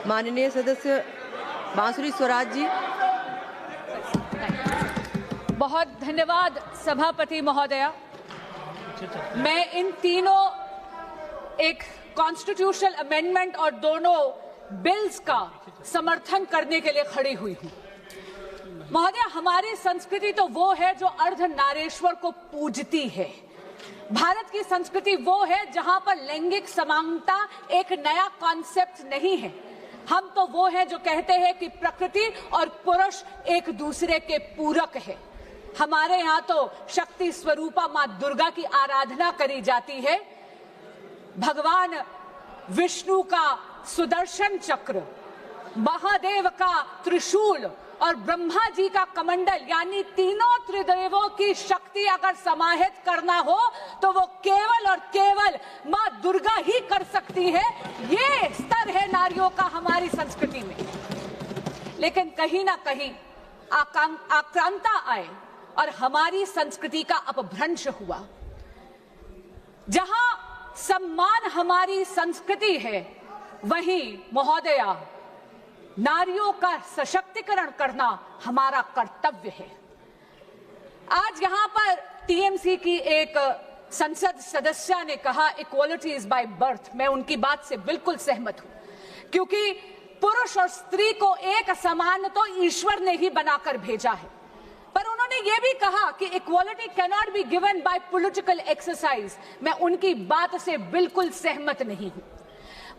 माननीय सदस्य बांसुरी स्वराज जी। बहुत धन्यवाद सभापति महोदया। मैं इन तीनों एक कॉन्स्टिट्यूशनल अमेंडमेंट और दोनों बिल्स का समर्थन करने के लिए खड़ी हुई हूं। महोदया, हमारी संस्कृति तो वो है जो अर्धनारेश्वर को पूजती है। भारत की संस्कृति वो है जहां पर लैंगिक समानता एक नया कॉन्सेप्ट नहीं है। हम तो वो हैं जो कहते हैं कि प्रकृति और पुरुष एक दूसरे के पूरक है। हमारे यहाँ तो शक्ति स्वरूपा मां दुर्गा की आराधना करी जाती है। भगवान विष्णु का सुदर्शन चक्र, महादेव का त्रिशूल और ब्रह्मा जी का कमंडल, यानी तीनों त्रिदेवों की शक्ति अगर समाहित करना हो तो वो केवल और केवल मां दुर्गा ही कर सकती है। ये स्तर है नारियों का हमारी संस्कृति में। लेकिन कहीं ना कहीं आक्रांता आए और हमारी संस्कृति का अपभ्रंश हुआ। जहां सम्मान हमारी संस्कृति है, वहीं महोदया नारियों का सशक्तिकरण करना हमारा कर्तव्य है। आज यहां पर टीएमसी की एक संसद सदस्य ने कहा इक्वालिटी इज बाय बर्थ। मैं उनकी बात से बिल्कुल सहमत हूं, क्योंकि पुरुष और स्त्री को एक समान तो ईश्वर ने ही बनाकर भेजा है। पर उन्होंने ये भी कहा कि equality can not be given by political exercise. मैं उनकी बात से बिल्कुल सहमत नहीं हूं।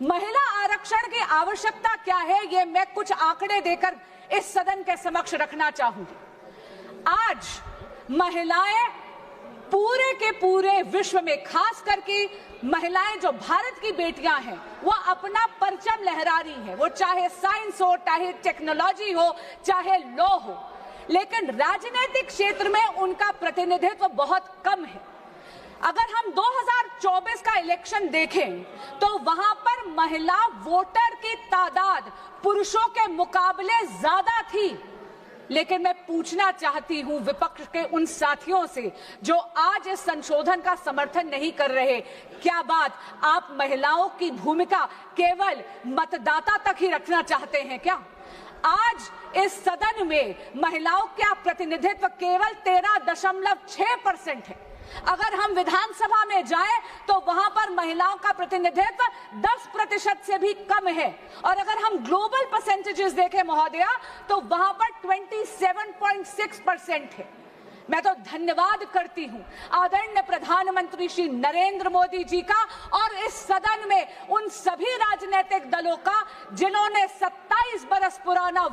महिला आरक्षण की आवश्यकता क्या है, ये मैं कुछ आंकड़े देकर इस सदन के समक्ष रखना चाहूंगी। आज महिलाएं पूरे के पूरे विश्व में, खास करके महिलाएं जो भारत की बेटियां हैं, वो अपना परचम लहरा रही हैं। वो चाहे साइंस हो, चाहे टेक्नोलॉजी हो, चाहे लॉ हो, लेकिन राजनीतिक क्षेत्र में उनका प्रतिनिधित्व बहुत कम है। अगर हम 2024 का इलेक्शन देखें तो वहां पर महिला वोटर की तादाद पुरुषों के मुकाबले ज्यादा थी। लेकिन मैं पूछना चाहती हूं विपक्ष के उन साथियों से जो आज इस संशोधन का समर्थन नहीं कर रहे, क्या बात आप महिलाओं की भूमिका केवल मतदाता तक ही रखना चाहते हैं क्या? आज इस सदन में महिलाओं का प्रतिनिधित्व केवल 13.6% है। अगर हम विधानसभा में जाएं तो वहां पर महिलाओं का प्रतिनिधित्व 10% से भी कम है। और अगर हम ग्लोबल परसेंटेजेस देखें महोदया, तो वहां पर 27.6% है। मैं तो धन्यवाद करती हूं आदरणीय प्रधानमंत्री श्री नरेंद्र मोदी जी का और इस सदन में उन सभी राजनीतिक दलों का जिन्होंने 27 बरस पुराना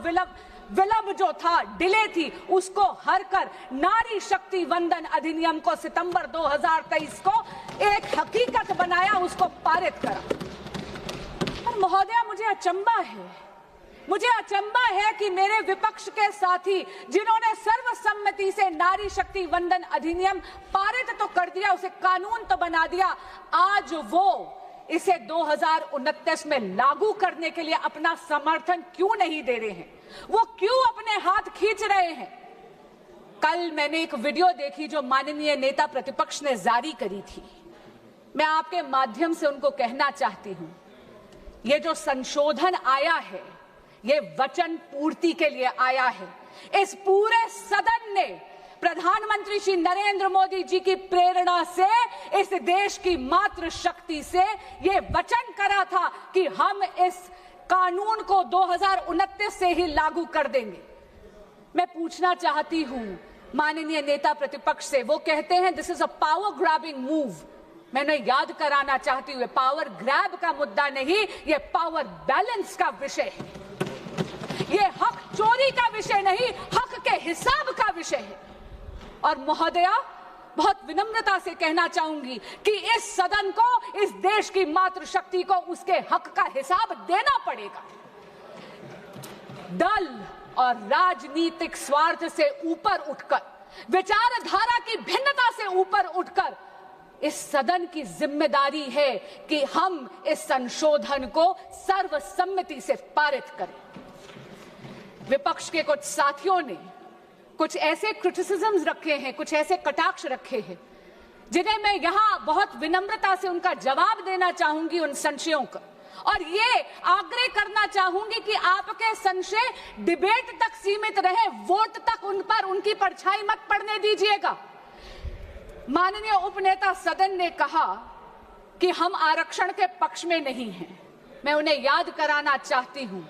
विलंब जो था, डिले थी, उसको हर कर नारी शक्ति वंदन अधिनियम को सितंबर 2023 को एक हकीकत बनाया, उसको पारित करा। और महोदया, मुझे अचंबा है कि मेरे विपक्ष के साथी जिन्होंने सर्वसम्मति से नारी शक्ति वंदन अधिनियम पारित तो कर दिया, उसे कानून तो बना दिया, आज वो इसे 2029 में लागू करने के लिए अपना समर्थन क्यों नहीं दे रहे हैं? वो क्यों अपने हाथ खींच रहे हैं? कल मैंने एक वीडियो देखी जो माननीय नेता प्रतिपक्ष ने जारी करी थी। मैं आपके माध्यम से उनको कहना चाहती हूं, ये जो संशोधन आया है, ये वचन पूर्ति के लिए आया है। इस पूरे सदन ने प्रधानमंत्री श्री नरेंद्र मोदी जी की प्रेरणा से, इस देश की मातृ शक्ति से ये वचन करा था कि हम इस कानून को 2029 से ही लागू कर देंगे। मैं पूछना चाहती हूं माननीय नेता प्रतिपक्ष से, वो कहते हैं this is a power grabbing move. मैंने याद कराना चाहती हूँ, पावर ग्रैब का मुद्दा नहीं, ये पावर बैलेंस का विषय है। ये हक चोरी का विषय नहीं, हक के हिसाब का विषय है। और महोदया, बहुत विनम्रता से कहना चाहूंगी कि इस सदन को, इस देश की मातृशक्ति को उसके हक का हिसाब देना पड़ेगा। दल और राजनीतिक स्वार्थ से ऊपर उठकर, विचारधारा की भिन्नता से ऊपर उठकर, इस सदन की जिम्मेदारी है कि हम इस संशोधन को सर्वसम्मति से पारित करें। विपक्ष के कुछ साथियों ने कुछ ऐसे क्रिटिसिज्म्स रखे हैं, कुछ ऐसे कटाक्ष रखे हैं, जिन्हें मैं यहां बहुत विनम्रता से उनका जवाब देना चाहूंगी, उन संशयों का। और ये आग्रह करना चाहूंगी कि आपके संशय डिबेट तक सीमित रहे, वोट तक उन पर उनकी परछाई मत पड़ने दीजिएगा। माननीय उपनेता सदन ने कहा कि हम आरक्षण के पक्ष में नहीं हैं। मैं उन्हें याद कराना चाहती हूं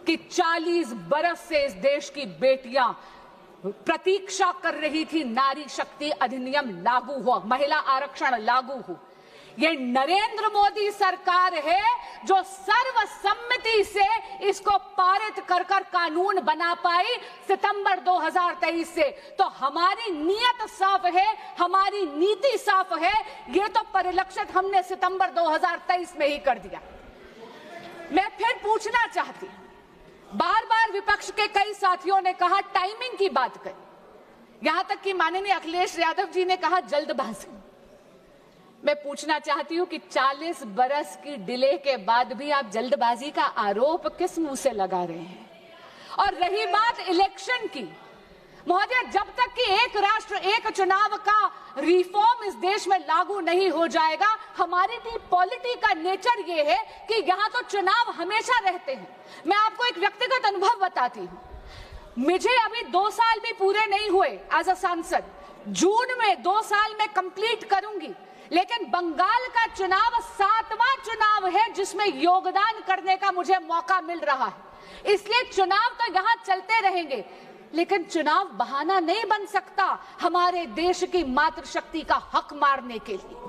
कि 40 बरस से इस देश की बेटियां प्रतीक्षा कर रही थी नारी शक्ति अधिनियम लागू हो, महिला आरक्षण लागू हो। ये नरेंद्र मोदी सरकार है जो सर्वसम्मति से इसको पारित कर कानून बना पाई सितंबर 2023 से। तो हमारी नीयत साफ है, हमारी नीति साफ है, ये तो परिलक्षित हमने सितंबर 2023 में ही कर दिया। मैं फिर पूछना चाहती, बार बार विपक्ष के कई साथियों ने कहा टाइमिंग की बात कही, यहां तक कि माननीय अखिलेश यादव जी ने कहा जल्दबाजी। मैं पूछना चाहती हूं कि 40 बरस की डिले के बाद भी आप जल्दबाजी का आरोप किस मुंह से लगा रहे हैं? और रही बात इलेक्शन की, महोदय, जब तक कि एक राष्ट्र एक चुनाव का रिफॉर्म इस देश में लागू नहीं हो जाएगा, हमारी पॉलिटी का नेचर ये है कि यहाँ तो चुनाव हमेशा रहते हैं। मैं आपको एक व्यक्तिगत अनुभव बताती हूँ। मुझे अभी 2 साल भी पूरे नहीं हुए एज अ सांसद। जून में 2 साल में कंप्लीट करूंगी, लेकिन बंगाल का चुनाव 7वां चुनाव है जिसमें योगदान करने का मुझे मौका मिल रहा है। इसलिए चुनाव तो यहाँ चलते रहेंगे, लेकिन चुनाव बहाना नहीं बन सकता हमारे देश की मातृशक्ति का हक मारने के लिए।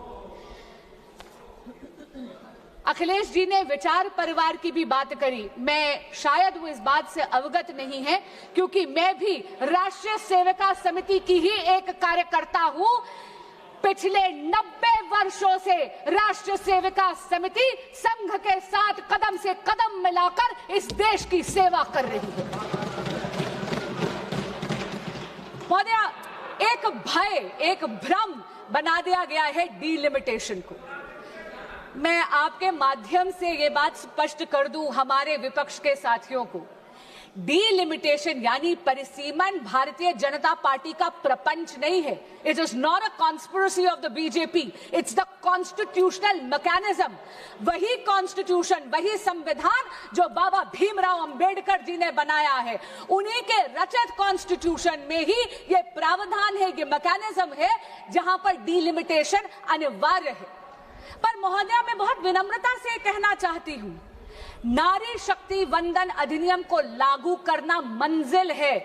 अखिलेश जी ने विचार परिवार की भी बात करी। मैं शायद वो इस बात से अवगत नहीं है, क्योंकि मैं भी राष्ट्रीय सेविका समिति की ही एक कार्यकर्ता हूं। पिछले 90 वर्षों से राष्ट्रीय सेविका समिति संघ के साथ कदम से कदम मिलाकर इस देश की सेवा कर रही है। महोदय, एक भय, एक भ्रम बना दिया गया है डीलिमिटेशन को। मैं आपके माध्यम से ये बात स्पष्ट कर दूं हमारे विपक्ष के साथियों को, डीलिमिटेशन यानी परिसीमन भारतीय जनता पार्टी का प्रपंच नहीं है। It is not a conspiracy of the BJP, it's the constitutional mechanism. वही कॉन्स्टिट्यूशन, वही संविधान जो बाबा भीमराव अंबेडकर जी ने बनाया है, उन्हीं के रचित कॉन्स्टिट्यूशन में ही ये प्रावधान है, ये मैकेनिज्म है जहां पर डीलिमिटेशन अनिवार्य है। पर महोदया, मैं बहुत विनम्रता से कहना चाहती हूं, नारी शक्ति वंदन अधिनियम को लागू करना मंजिल है,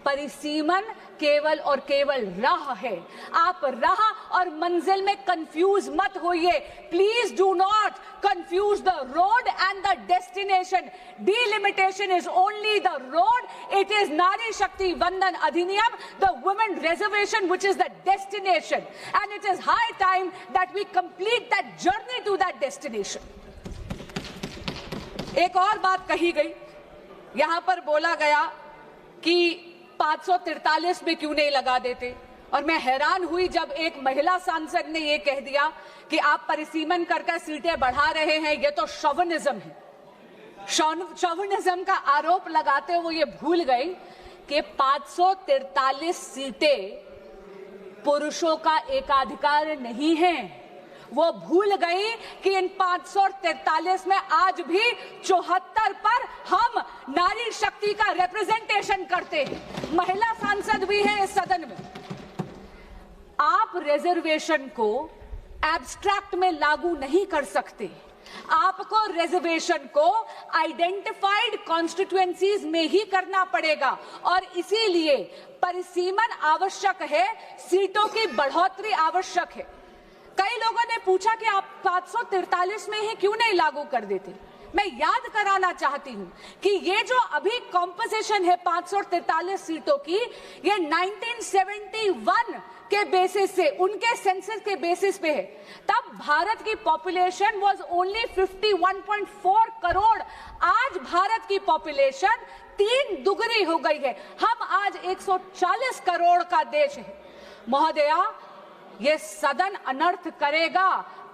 परिसीमन केवल और केवल राह है। आप राह और मंजिल में कंफ्यूज मत होइए। Please do not confuse the road and the destination. Delimitation is only the road, it is Nari Shakti Vandan Adhiniyam, the women reservation which is the destination, and it is high time that we complete that journey to that destination. एक और बात कही गई, यहां पर बोला गया कि 543 में क्यों नहीं लगा देते, और मैं हैरान हुई जब एक महिला सांसद ने यह कह दिया कि आप परिसीमन कर सीटें बढ़ा रहे हैं, यह तो शोविनिज्म है। शोविनिज्म का आरोप लगाते हुए ये भूल गई कि 543 सीटें पुरुषों का एकाधिकार नहीं है। वो भूल गई कि इन 543 में आज भी 74 पर हम नारी शक्ति का रिप्रेजेंटेशन करते हैं। महिला सांसद भी हैं इस सदन में। आप रिजर्वेशन को एब्स्ट्रैक्ट में लागू नहीं कर सकते। आपको रिजर्वेशन को आइडेंटिफाइड कॉन्स्टिट्यूएंसीज में ही करना पड़ेगा, और इसीलिए परिसीमन आवश्यक है, सीटों की बढ़ोतरी आवश्यक है। कई लोगों ने पूछा कि आप 543 में ही क्यों नहीं लागू कर देते। मैं याद कराना चाहती हूं कि ये जो अभी कॉम्पोजिशन है 543 सीटों की, ये 1971 के बेसिस से, उनके सेंसस के बेसिस पे है। तब भारत की पॉपुलेशन वाज ओनली 51.4 करोड़। आज भारत की पॉपुलेशन 3 दुगनी हो गई है। हम आज 140 करोड़ का देश है। महोदया, ये सदन अनर्थ करेगा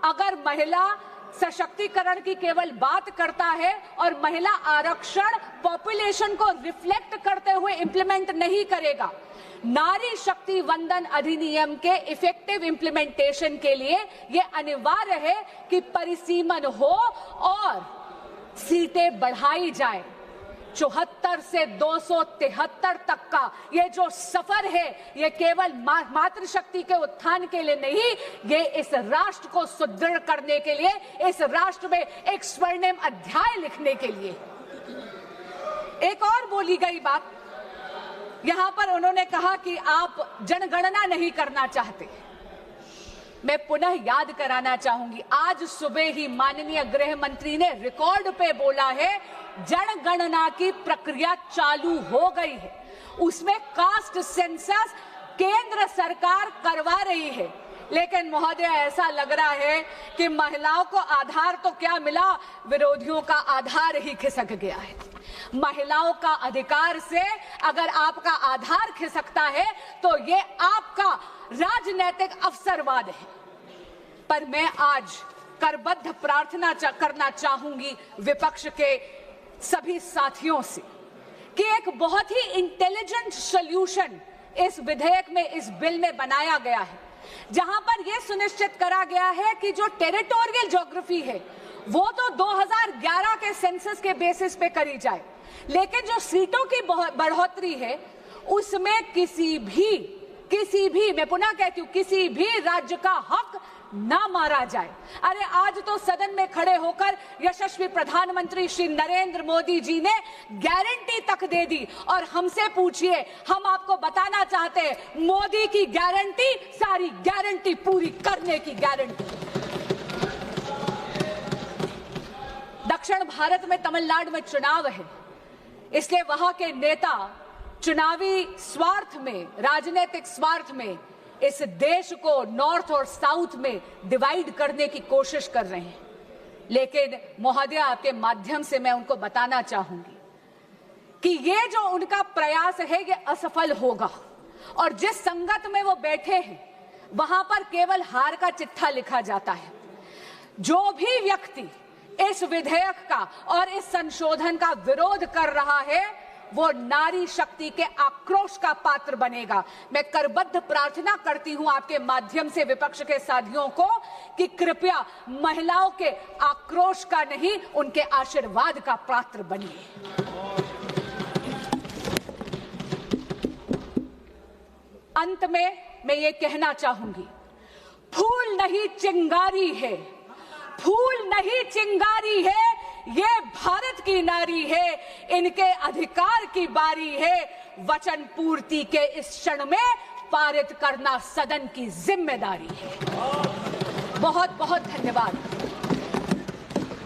अगर महिला सशक्तिकरण की केवल बात करता है और महिला आरक्षण पॉपुलेशन को रिफ्लेक्ट करते हुए इंप्लीमेंट नहीं करेगा। नारी शक्ति वंदन अधिनियम के इफेक्टिव इंप्लीमेंटेशन के लिए यह अनिवार्य है कि परिसीमन हो और सीटें बढ़ाई जाए। 74 से 273 तक का ये जो सफर है, ये केवल मातृशक्ति के उत्थान के लिए नहीं, ये इस राष्ट्र को सुदृढ़ करने के लिए, इस राष्ट्र में एक स्वर्णिम अध्याय लिखने के लिए। एक और बोली गई बात, यहां पर उन्होंने कहा कि आप जनगणना नहीं करना चाहते। मैं पुनः याद कराना चाहूंगी, आज सुबह ही माननीय गृह मंत्री ने रिकॉर्ड पे बोला है जनगणना की प्रक्रिया चालू हो गई है, उसमें कास्ट सेंसस केंद्र सरकार करवा रही है। लेकिन महोदय, ऐसा लग रहा है कि महिलाओं को आधार तो क्या मिला, विरोधियों का आधार ही खिसक गया है। महिलाओं का अधिकार से अगर आपका आधार खिसकता है तो ये आपका राजनीतिक अवसरवाद है। पर मैं आज करबद्ध प्रार्थना करना चाहूंगी विपक्ष के सभी साथियों से कि एक बहुत ही इंटेलिजेंट सॉल्यूशन इस विधेयक में, इस बिल में बनाया गया है, जहां पर यह सुनिश्चित करा गया है कि जो टेरिटोरियल ज्योग्राफी है वो तो 2011 के सेंसस के बेसिस पे करी जाए, लेकिन जो सीटों की बढ़ोतरी है उसमें किसी भी मैं पुनः कहती हूं, किसी भी राज्य का हक ना मारा जाए। अरे आज तो सदन में खड़े होकर यशस्वी प्रधानमंत्री श्री नरेंद्र मोदी जी ने गारंटी तक दे दी, और हमसे पूछिए, हम आपको बताना चाहते हैं, मोदी की गारंटी सारी गारंटी पूरी करने की गारंटी। दक्षिण भारत में तमिलनाडु में चुनाव है, इसलिए वहां के नेता चुनावी स्वार्थ में, राजनीतिक स्वार्थ में इस देश को नॉर्थ और साउथ में डिवाइड करने की कोशिश कर रहे हैं। लेकिन महोदय, आपके माध्यम से मैं उनको बताना चाहूंगी कि ये जो उनका प्रयास है ये असफल होगा, और जिस संगत में वो बैठे हैं वहां पर केवल हार का चिट्ठा लिखा जाता है। जो भी व्यक्ति इस विधेयक का और इस संशोधन का विरोध कर रहा है वो नारी शक्ति के आक्रोश का पात्र बनेगा। मैं करबद्ध प्रार्थना करती हूं आपके माध्यम से विपक्ष के साथियों को कि कृपया महिलाओं के आक्रोश का नहीं, उनके आशीर्वाद का पात्र बनिए। अंत में मैं ये कहना चाहूंगी, फूल नहीं चिंगारी है, फूल नहीं चिंगारी है, ये भारत की नारी है, इनके अधिकार की बारी है। वचन पूर्ति के इस क्षण में पारित करना सदन की जिम्मेदारी है। बहुत बहुत धन्यवाद।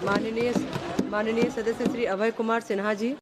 माननीय सदस्य श्री अभय कुमार सिन्हा जी।